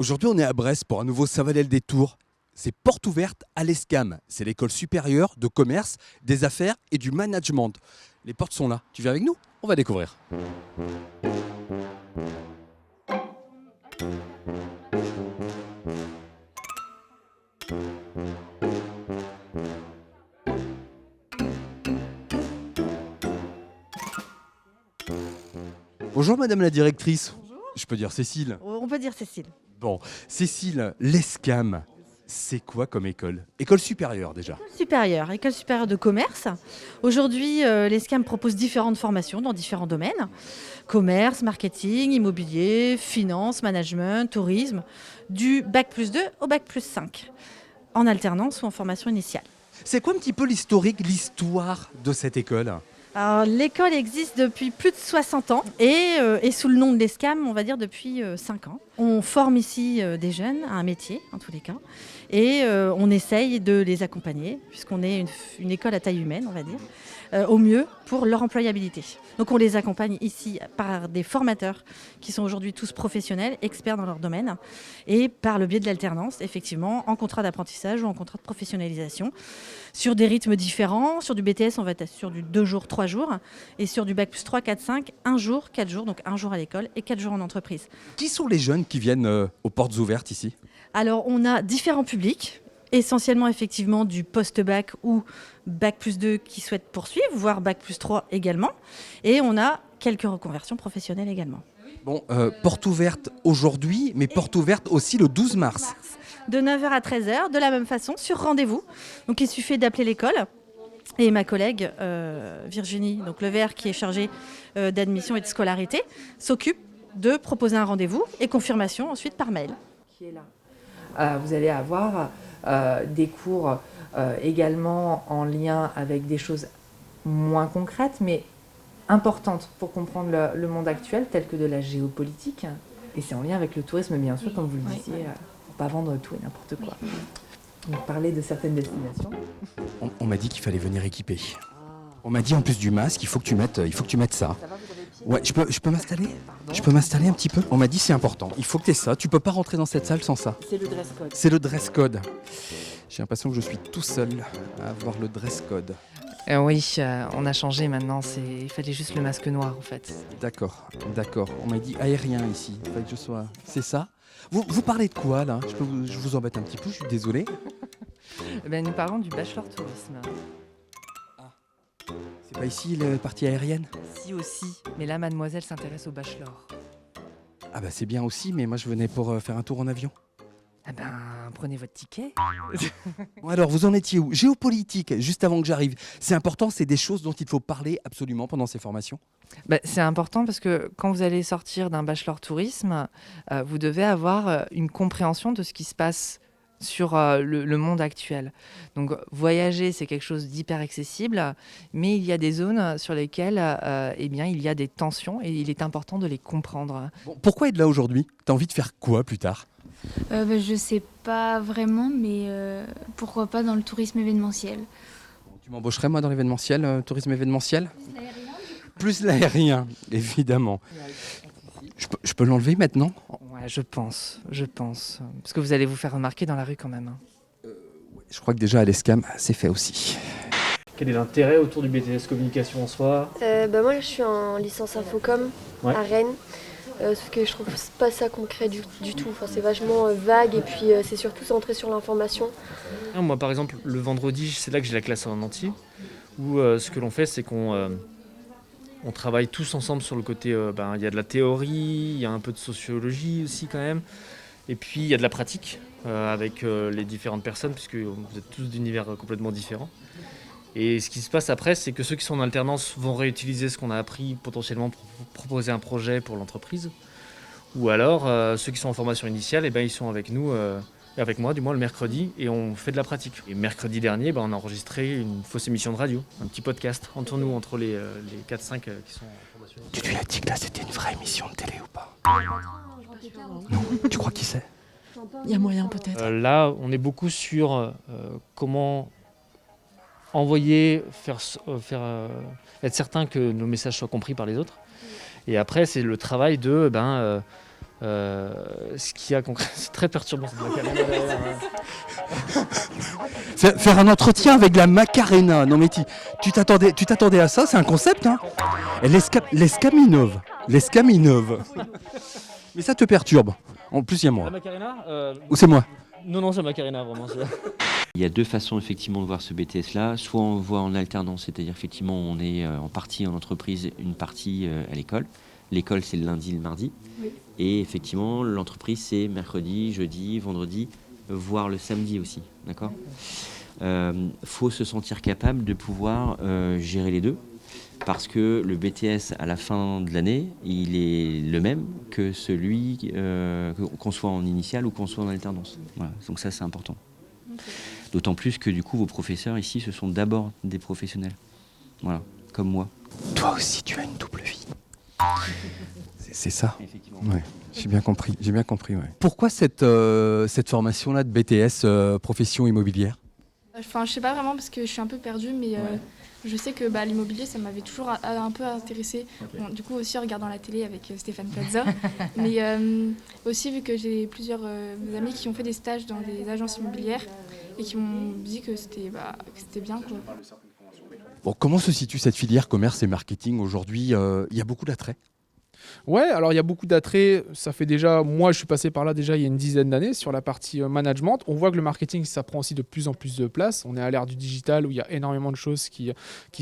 Aujourd'hui, on est à Brest pour un nouveau Savanel des Tours. C'est porte ouverte à l'ESCAM. C'est l'école supérieure de commerce, des affaires et du management. Les portes sont là. Tu viens avec nous? On va découvrir. Bonjour Madame la directrice. Bonjour. Je peux dire Cécile. On peut dire Cécile. Bon, Cécile, l'ESCAM, c'est quoi comme école? École supérieure déjà. École supérieure de commerce. Aujourd'hui, l'ESCAM propose différentes formations dans différents domaines. Commerce, marketing, immobilier, finance, management, tourisme. Du bac+2 au bac+5. En alternance ou en formation initiale. C'est quoi un petit peu l'historique, l'histoire de cette école? Alors, l'école existe depuis plus de 60 ans et sous le nom de l'ESCAM, on va dire depuis 5 ans. On forme ici des jeunes à un métier, en tous les cas, et on essaye de les accompagner, puisqu'on est une école à taille humaine, on va dire, au mieux pour leur employabilité. Donc on les accompagne ici par des formateurs qui sont aujourd'hui tous professionnels, experts dans leur domaine, et par le biais de l'alternance, effectivement, en contrat d'apprentissage ou en contrat de professionnalisation, sur des rythmes différents. Sur du BTS, on va être sur du 2 jours, 3 jours, et sur du bac+3, 4, 5, 1 jour, 4 jours, donc 1 jour à l'école et 4 jours en entreprise. Qui sont les jeunes qui viennent aux portes ouvertes ici? Alors, on a différents publics, essentiellement effectivement du post-bac ou bac+2 qui souhaitent poursuivre, voire bac+3 également. Et on a quelques reconversions professionnelles également. Bon, porte ouverte aujourd'hui, mais porte ouverte aussi le 12 mars. De 9h à 13h, de la même façon, sur rendez-vous. Donc il suffit d'appeler l'école. Et ma collègue Virginie donc Levert, qui est chargée d'admission et de scolarité, s'occupe de proposer un rendez-vous et confirmation ensuite par mail. Qui est là. Vous allez avoir des cours également en lien avec des choses moins concrètes, mais importantes pour comprendre le monde actuel, telles que de la géopolitique. Et c'est en lien avec le tourisme, bien sûr, comme vous le disiez, pour pas vendre tout et n'importe quoi. Donc, parler de certaines destinations. On m'a dit qu'il fallait venir équipé. On m'a dit en plus du masque, il faut que tu mettes ça. Ça va, vous avez pied? Ouais, je peux m'installer? Pardon. Je peux m'installer un petit peu? On m'a dit c'est important, il faut que tu aies ça. Tu peux pas rentrer dans cette salle sans ça. C'est le dress code. C'est le dress code. J'ai l'impression que je suis tout seul à avoir le dress code. Oui, on a changé maintenant. Il fallait juste le masque noir, en fait. D'accord. On m'a dit aérien ici. Il fallait que je sois. C'est ça? Vous parlez de quoi là? Je vous embête un petit peu, je suis désolé. Nous parlons du bachelor tourisme. C'est pas ici la partie aérienne? Si aussi, mais là, mademoiselle s'intéresse au bachelor. Ah bah c'est bien aussi, mais moi je venais pour faire un tour en avion. Prenez votre ticket. Bon alors, vous en étiez où? Géopolitique, juste avant que j'arrive. C'est important, c'est des choses dont il faut parler absolument pendant ces formations? C'est important parce que quand vous allez sortir d'un bachelor tourisme, vous devez avoir une compréhension de ce qui se passe sur le monde actuel. Donc voyager, c'est quelque chose d'hyper accessible, mais il y a des zones sur lesquelles il y a des tensions et il est important de les comprendre. Bon, pourquoi être là aujourd'hui? T'as envie de faire quoi plus tard? Je sais pas vraiment, mais pourquoi pas dans le tourisme événementiel. Tu m'embaucherais moi dans l'événementiel, tourisme événementiel? Plus l'aérien, évidemment. Je peux l'enlever maintenant? Ouais, je pense. Parce que vous allez vous faire remarquer dans la rue quand même. Je crois que déjà à l'ESCAM, c'est fait aussi. Quel est l'intérêt autour du BTS communication en soi? Moi je suis en licence Infocom à Rennes, sauf que je trouve pas ça concret du tout. Enfin, c'est vachement vague et puis c'est surtout centré sur l'information. Moi par exemple le vendredi c'est là que j'ai la classe en entier où ce que l'on fait c'est qu'on travaille tous ensemble sur le côté, il y a de la théorie, il y a un peu de sociologie aussi quand même, et puis il y a de la pratique avec les différentes personnes puisque vous êtes tous d'univers complètement différents. Et ce qui se passe après, c'est que ceux qui sont en alternance vont réutiliser ce qu'on a appris potentiellement pour proposer un projet pour l'entreprise. Ou alors, ceux qui sont en formation initiale, ils sont avec nous, avec moi du moins le mercredi, et on fait de la pratique. Et mercredi dernier, on a enregistré une fausse émission de radio, un petit podcast entre nous, entre les 4-5 qui sont en formation. Tu lui as dit que là c'était une vraie émission de télé ou pas? Non, tu crois qui c'est? Il y a moyen peut-être. Là, on est beaucoup sur comment envoyer, être certain que nos messages soient compris par les autres. Et après, c'est le travail de Ce qu'il y a concrètement, c'est très perturbant cette Macarena derrière. Faire un entretien avec la Macarena. Non mais tu t'attendais à ça, c'est un concept, hein. Et l'escam innove. L'escam innove. Mais ça te perturbe. En plus, il y a La moi. Macarena Ou c'est moi? Non, c'est Macarena vraiment. Il y a deux façons effectivement de voir ce BTS-là. Soit on le voit en alternance, c'est-à-dire effectivement on est en partie en entreprise, une partie à l'école. L'école c'est le lundi, le mardi. Oui. Et effectivement l'entreprise c'est mercredi, jeudi, vendredi, voire le samedi aussi. D'accord ? Faut se sentir capable de pouvoir gérer les deux. Parce que le BTS à la fin de l'année, il est le même que celui qu'on soit en initiale ou qu'on soit en alternance. Voilà. Donc ça c'est important. Okay. D'autant plus que du coup vos professeurs ici ce sont d'abord des professionnels. Voilà, comme moi. Toi aussi tu as une double vie. C'est ça. Effectivement. Ouais, j'ai bien compris. Ouais. Pourquoi cette formation-là de BTS profession immobilière ? Enfin, je sais pas vraiment parce que je suis un peu perdue, mais je sais que l'immobilier, ça m'avait toujours un peu intéressée. Okay. Bon, du coup, aussi en regardant la télé avec Stéphane Plaza. Mais aussi, vu que j'ai plusieurs amis qui ont fait des stages dans des agences immobilières et qui m'ont dit que c'était bien, quoi. Bon, comment se situe cette filière commerce et marketing aujourd'hui ? Il y a beaucoup d'attraits ? Ouais, alors il y a beaucoup d'attraits. Ça fait déjà, moi je suis passé par là déjà il y a une dizaine d'années sur la partie management. On voit que le marketing, ça prend aussi de plus en plus de place. On est à l'ère du digital où il y a énormément de choses qui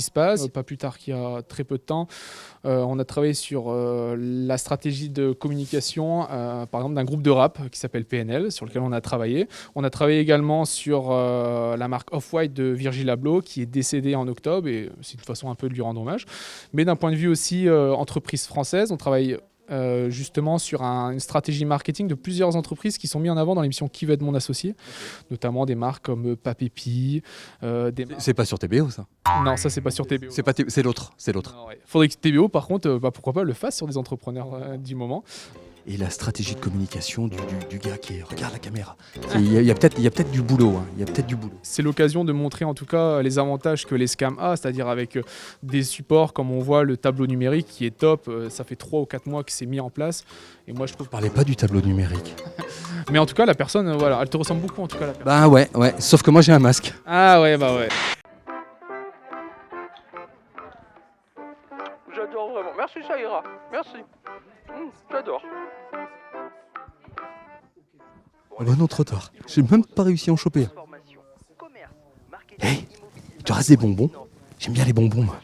se passent. Pas plus tard qu'il y a très peu de temps, on a travaillé sur la stratégie de communication, par exemple d'un groupe de rap qui s'appelle PNL, sur lequel on a travaillé. On a travaillé également sur la marque Off-White de Virgil Abloh qui est décédé en octobre et c'est une façon un peu de lui rendre hommage. Mais d'un point de vue aussi entreprise française, on travaille justement sur une stratégie marketing de plusieurs entreprises qui sont mises en avant dans l'émission Qui veut être mon associé, notamment des marques comme Papépi. C'est pas sur TBO ça ? Non, ça c'est pas sur TBO. C'est l'autre. Ouais. Faudrait que TBO par contre, pourquoi pas le fasse sur des entrepreneurs du moment. Et la stratégie de communication du gars qui regarde la caméra. Il y a peut-être du boulot. Hein. Il y a peut-être du boulot. C'est l'occasion de montrer en tout cas les avantages que l'ESCAM a, c'est-à-dire avec des supports comme on voit le tableau numérique qui est top. Ça fait 3 ou 4 mois que c'est mis en place. Et moi je trouve. Parlais pas du tableau numérique. Mais en tout cas la personne, voilà, elle te ressemble beaucoup en tout cas la personne. Bah ouais. Sauf que moi j'ai un masque. Ah ouais, bah ouais. J'adore vraiment. Merci Shaira. Merci. J'adore. Bon non, trop tard. J'ai même pas réussi à en choper. Hey, il te reste des bonbons ? J'aime bien les bonbons, moi.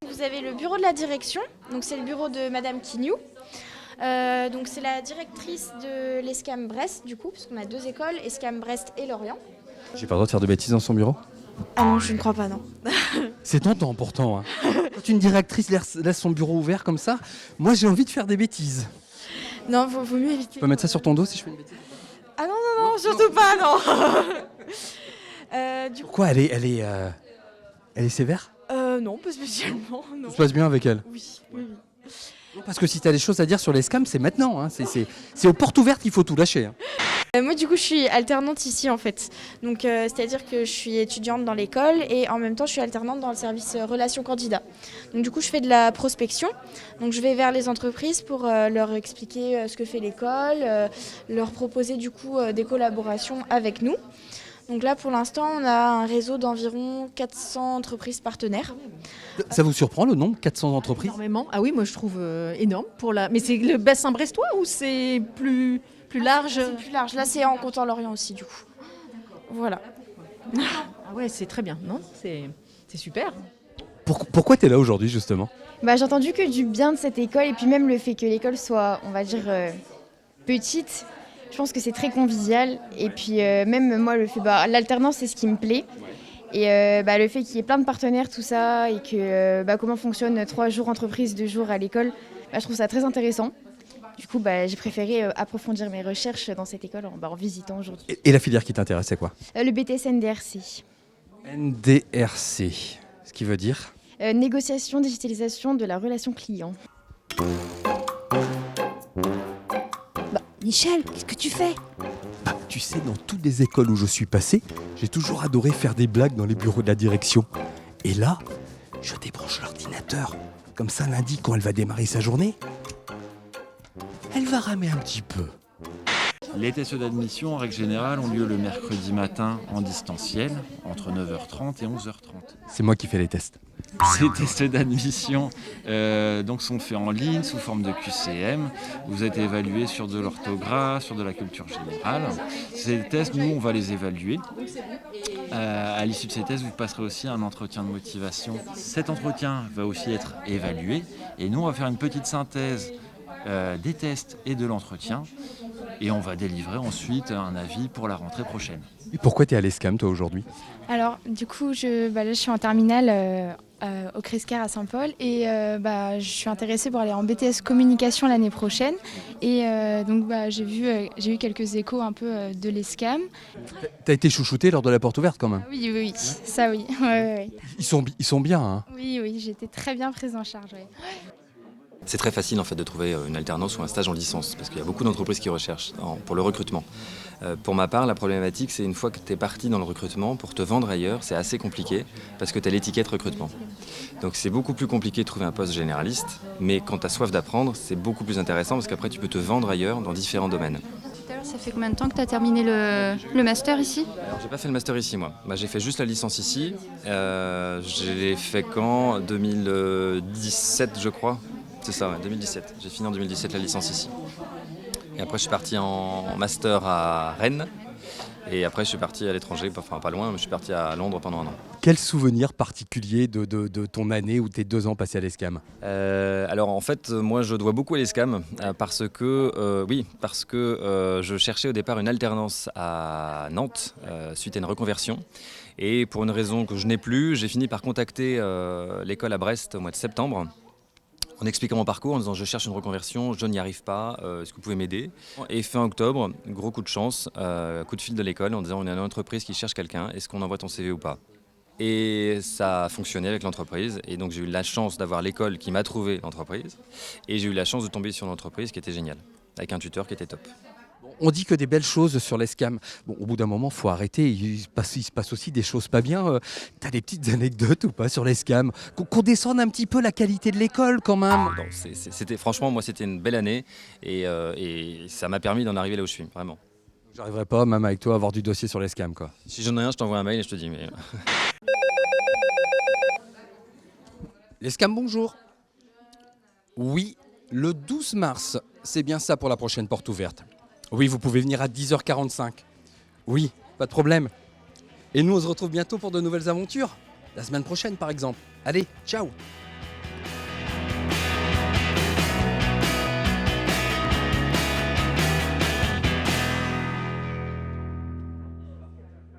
Vous avez le bureau de la direction, donc c'est le bureau de Madame Quignou. Donc c'est la directrice de l'ESCAM Brest, du coup, parce qu'on a 2 écoles, ESCAM Brest et Lorient. J'ai pas le droit de faire de bêtises dans son bureau ? Ah non, je ne crois pas, non. C'est tentant pourtant. Hein. Quand une directrice laisse son bureau ouvert comme ça, moi j'ai envie de faire des bêtises. Non, vaut mieux éviter. Tu peux mettre ça sur ton dos si je fais une bêtise ? Ah non, surtout pas, non. Pourquoi elle est sévère ? Non, pas spécialement. Non. Ça se passe bien avec elle ? Oui. Parce que si tu as des choses à dire sur les scams, c'est maintenant. Hein. C'est aux portes ouvertes qu'il faut tout lâcher. Hein. Moi, du coup, je suis alternante ici, en fait. Donc, c'est-à-dire que je suis étudiante dans l'école et en même temps, je suis alternante dans le service relations candidats. Donc, du coup, je fais de la prospection. Donc, je vais vers les entreprises pour leur expliquer ce que fait l'école, leur proposer, du coup, des collaborations avec nous. Donc là, pour l'instant, on a un réseau d'environ 400 entreprises partenaires. Ça vous surprend le nombre, 400 entreprises ? Énormément. Ah oui, moi je trouve énorme. Mais c'est le bassin brestois ou c'est plus large ? C'est plus large. Là, c'est en comptant Lorient aussi, du coup. Voilà. Ah ouais, c'est très bien, non ? C'est super. Pourquoi tu es là aujourd'hui, justement ? J'ai entendu que du bien de cette école et puis même le fait que l'école soit, on va dire, petite. Je pense que c'est très convivial et puis même moi l'alternance c'est ce qui me plaît et le fait qu'il y ait plein de partenaires tout ça et que comment fonctionne 3 jours entreprise, 2 jours à l'école, je trouve ça très intéressant. Du coup j'ai préféré approfondir mes recherches dans cette école en visitant aujourd'hui. Et la filière qui t'intéresse c'est quoi ? Le BTS NDRC. NDRC, ce qui veut dire ? Négociation, digitalisation de la relation client. Michel, qu'est-ce que tu fais ? Tu sais, dans toutes les écoles où je suis passé, j'ai toujours adoré faire des blagues dans les bureaux de la direction. Et là, je débranche l'ordinateur. Comme ça, lundi, quand elle va démarrer sa journée, elle va ramer un petit peu. Les tests d'admission, en règle générale, ont lieu le mercredi matin en distanciel, entre 9h30 et 11h30. C'est moi qui fais les tests. Ces tests d'admission donc sont faits en ligne sous forme de QCM. Vous êtes évalué sur de l'orthographe, sur de la culture générale. Ces tests, nous, on va les évaluer. À l'issue de ces tests, vous passerez aussi un entretien de motivation. Cet entretien va aussi être évalué et nous, on va faire une petite synthèse des tests et de l'entretien et on va délivrer ensuite un avis pour la rentrée prochaine. Et pourquoi tu es à l'ESCAM, toi, aujourd'hui? Alors, du coup, là, je suis en terminale au Crescar à Saint-Paul et je suis intéressée pour aller en BTS communication l'année prochaine. Et donc, j'ai eu quelques échos un peu de l'ESCAM. T'as été chouchouté lors de la porte ouverte, quand même. Oui, ça oui. Ouais. Ils sont bien, hein. Oui, j'ai été très bien prise en charge. Ouais. C'est très facile en fait de trouver une alternance ou un stage en licence parce qu'il y a beaucoup d'entreprises qui recherchent pour le recrutement. Pour ma part, la problématique c'est une fois que tu es parti dans le recrutement, pour te vendre ailleurs, c'est assez compliqué parce que tu as l'étiquette recrutement. Donc c'est beaucoup plus compliqué de trouver un poste généraliste, mais quand tu as soif d'apprendre, c'est beaucoup plus intéressant parce qu'après tu peux te vendre ailleurs dans différents domaines. Ça fait combien de temps que tu as terminé le master ici? Alors, j'ai pas fait le master ici moi. J'ai fait juste la licence ici. Je l'ai fait quand 2017 je crois. C'est ça, ouais, 2017. J'ai fini en 2017 la licence ici. Et après, je suis parti en master à Rennes. Et après, je suis parti à l'étranger, enfin pas loin, mais je suis parti à Londres pendant 1 an. Quel souvenir particulier de ton année ou tes 2 ans passés à l'ESCAM? Alors en fait, moi je dois beaucoup à l'ESCAM parce que je cherchais au départ une alternance à Nantes suite à une reconversion. Et pour une raison que je n'ai plus, j'ai fini par contacter l'école à Brest au mois de septembre. En expliquant mon parcours, en disant je cherche une reconversion, je n'y arrive pas, est-ce que vous pouvez m'aider? Et fin octobre, gros coup de chance, coup de fil de l'école en disant on est une entreprise qui cherche quelqu'un, est-ce qu'on envoie ton CV ou pas? Et ça a fonctionné avec l'entreprise et donc j'ai eu la chance d'avoir l'école qui m'a trouvé l'entreprise et j'ai eu la chance de tomber sur l'entreprise qui était géniale, avec un tuteur qui était top. On dit que des belles choses sur l'ESCAM. Bon, au bout d'un moment, il faut arrêter. Il se passe aussi des choses pas bien. T'as des petites anecdotes ou pas sur l'ESCAM? Qu'on descende un petit peu la qualité de l'école quand même. Non, franchement, moi, c'était une belle année et ça m'a permis d'en arriver là où je suis, vraiment. J'arriverai pas, même avec toi, à avoir du dossier sur l'ESCAM, quoi. Si j'en ai un, je t'envoie un mail et je te dis, mais... L'ESCAM, bonjour. Oui, le 12 mars, c'est bien ça pour la prochaine porte ouverte. Oui, vous pouvez venir à 10h45. Oui, pas de problème. Et nous, on se retrouve bientôt pour de nouvelles aventures. La semaine prochaine, par exemple. Allez, ciao!